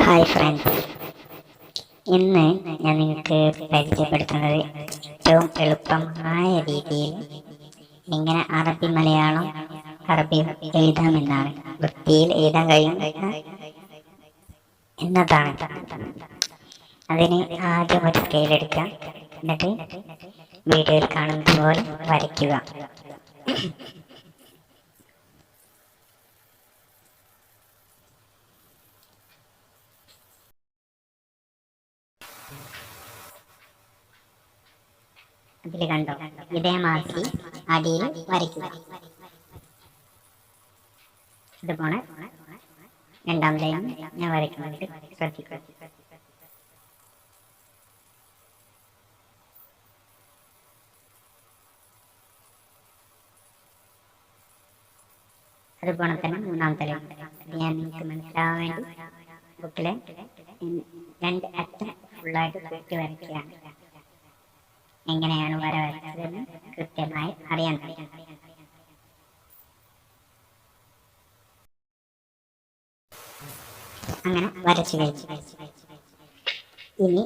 Hi friends, ഇന്ന് ഞാൻ നിങ്ങൾക്ക് പരിചയപ്പെടുത്തുന്നത് ഏറ്റവും എളുപ്പമായ രീതിയിൽ എങ്ങനെ അറബി മലയാളം അറബി എഴുതാമെന്നാണ്. വൃത്തിയിൽ എഴുതാൻ കഴിയും എന്നതാണ്. അതിന് ആദ്യം ഒരു സ്കെയിൽ എടുക്കുക, എന്നിട്ട് വീഡിയോയിൽ കാണുന്നത് പോലെ വരയ്ക്കുക. അതിൽ കണ്ടോ, ഇതേമാതിരി അടിയിൽ വരയ്ക്കുക. ഇതുപോലെ രണ്ടാം ലൈൻ ഞാൻ വരയ്ക്കുന്നത് ശ്രദ്ധിക്കുക. അതുപോലെ തന്നെ മൂന്നാമത്തെ ലൈൻ ഞാൻ നിങ്ങൾക്ക് മനസ്സിലാവാൻ വേണ്ടി ബുക്കിലെ രണ്ട് അറ്റം ഫുള്ളായിട്ട് കൂട്ടി വരയ്ക്കുകയാണ്. എങ്ങനെയാണ് വര വരച്ചതെന്ന് കൃത്യമായി അറിയാൻ കഴിയും. അങ്ങനെ വരച്ചു കഴിച്ചു. ഇനി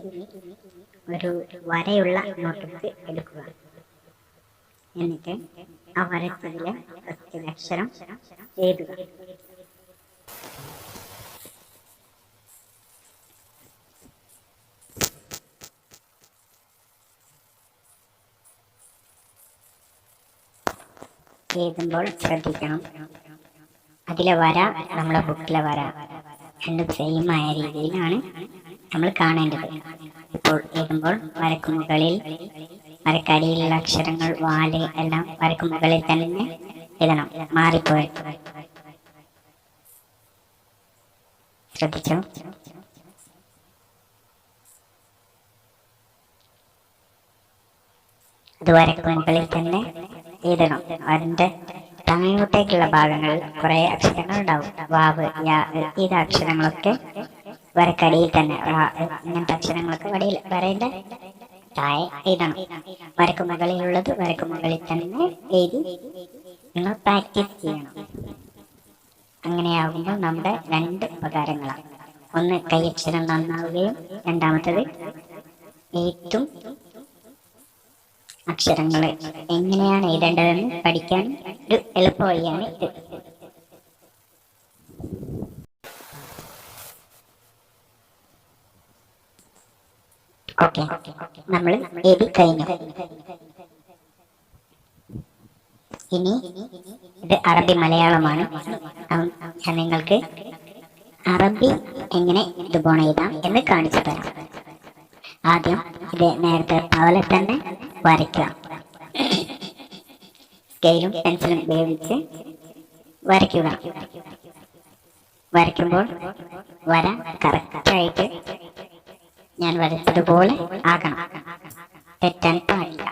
ഒരു വരയുള്ള നോട്ട്ബുക്ക് എടുക്കുക. എന്നിട്ട് ആ വരച്ചതിലെ ഫസ്റ്റ് അക്ഷരം എഴുതുക. എഴുതുമ്പോൾ ശ്രദ്ധിക്കണം, അതിലെ വര നമ്മളെ ബുക്കിലെ വര രണ്ടും സെയിം ആയ രീതിയിലാണ് നമ്മൾ കാണേണ്ടത്. ഇപ്പോൾ എഴുതുമ്പോൾ വരക്ക് മുകളിൽ, വരക്കടിയിലുള്ള അക്ഷരങ്ങൾ, വാല് എല്ലാം വരക്ക് മുകളിൽ തന്നെ എഴുതണം, മാറിപ്പോയി. ശ്രദ്ധിച്ചോ? അത് വരക്ക് മുകളിൽ തന്നെ എഴുതണം. അതിൻ്റെ താഴോട്ടേക്കുള്ള ഭാഗങ്ങളിൽ കുറെ അക്ഷരങ്ങൾ ഉണ്ടാവും. വാവ്, യാ, ഇത് അക്ഷരങ്ങളൊക്കെ വരക്കടിയിൽ തന്നെ, ഇങ്ങനത്തെ അക്ഷരങ്ങളൊക്കെ വരയുടെ താഴെ എഴുതണം. വരക്ക് മുകളിലുള്ളത് വരക്ക് മുകളിൽ തന്നെ എഴുതി നിങ്ങൾ പ്രാക്ടീസ് ചെയ്യണം. അങ്ങനെയാകുമ്പോൾ നമ്മുടെ രണ്ട് ഉപകാരങ്ങളാണ്. ഒന്ന്, കൈയക്ഷരം നന്നാവുകയും രണ്ടാമത്തത് എഴുത്തും അക്ഷരങ്ങൾ എങ്ങനെയാണ് എഴുതേണ്ടതെന്ന് പഠിക്കാൻ ഒരു എളുപ്പ വഴിയാണ് ഇത്. ഓക്കെ, നമ്മൾ എഴുതി കഴിഞ്ഞു. ഇനി ഇത് അറബി മലയാളമാണ്. ഞാൻ നിങ്ങൾക്ക് അറബി എങ്ങനെ ഇതുപോലെ എഴുതാം എന്ന് കാണിച്ചു തരാം. ആദ്യം ഇത് നേരത്തെ പോലെ തന്നെ വരയ്ക്കുക. സ്കെയിലും പെൻസിലും ഉപയോഗിച്ച് വരയ്ക്കുക. വരയ്ക്കുമ്പോൾ വര കറക്റ്റായിട്ട് ഞാൻ വരച്ചതുപോലെ ആകണം, തെറ്റാൻ പാടില്ല.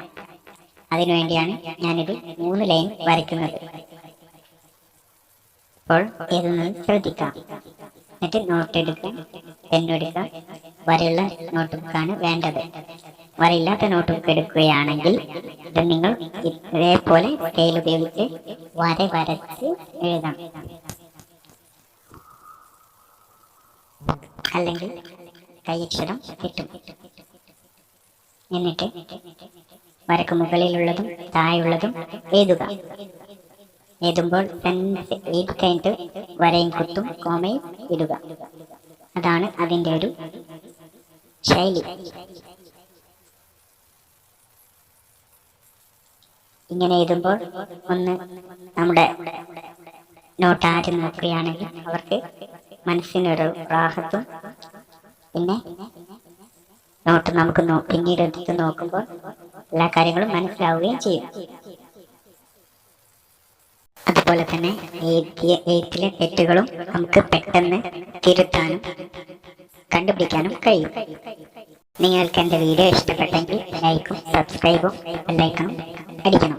അതിനുവേണ്ടിയാണ് ഞാനിത് 3 ലൈൻ വരയ്ക്കുന്നത്. അപ്പോൾ എഴുതുന്നത് ശ്രദ്ധിക്കാം. എന്നിട്ട് നോട്ട് എടുക്കുക, പെന്നെടുക്കുക. വരയുള്ള നോട്ട് ബുക്കാണ് വേണ്ടത്. വരയില്ലാത്ത നോട്ട് ബുക്ക് എടുക്കുകയാണെങ്കിൽ ഇത് നിങ്ങൾ ഇതേപോലെ സ്കെയിൽ ഉപയോഗിച്ച് വരച്ച് എഴുതണം. അല്ലെങ്കിൽ കൈയക്ഷരം കിട്ടും. എന്നിട്ട് വരക്ക് മുകളിലുള്ളതും താഴെയുള്ളതും എഴുതുക. എഴുതുമ്പോൾ സെൻസ് എഴുതി കഴിഞ്ഞിട്ട് വരയും കുത്തും കോമയും ഇടുക. അതാണ് അതിൻ്റെ ഒരു ശൈലി. ഇങ്ങനെ എഴുതുമ്പോൾ ഒന്ന് നമ്മുടെ നോട്ട് ആദ്യം നോക്കുകയാണെങ്കിൽ അവർക്ക് മനസ്സിനൊരു റാഹത്തും, പിന്നെ നോട്ട് നമുക്ക് പിന്നീട് എടുത്ത് നോക്കുമ്പോൾ എല്ലാ കാര്യങ്ങളും മനസ്സിലാവുകയും ചെയ്യും. അതുപോലെ തന്നെ എഴുത്തിലെ തെറ്റുകളും നമുക്ക് പെട്ടെന്ന് തിരുത്താനും കണ്ടുപിടിക്കാനും കഴിയും. നിങ്ങൾക്ക് എൻ്റെ വീഡിയോ ഇഷ്ടപ്പെട്ടെങ്കിൽ ലൈക്കും സബ്സ്ക്രൈബും ബെല്ലൈക്കണും അടിക്കണം.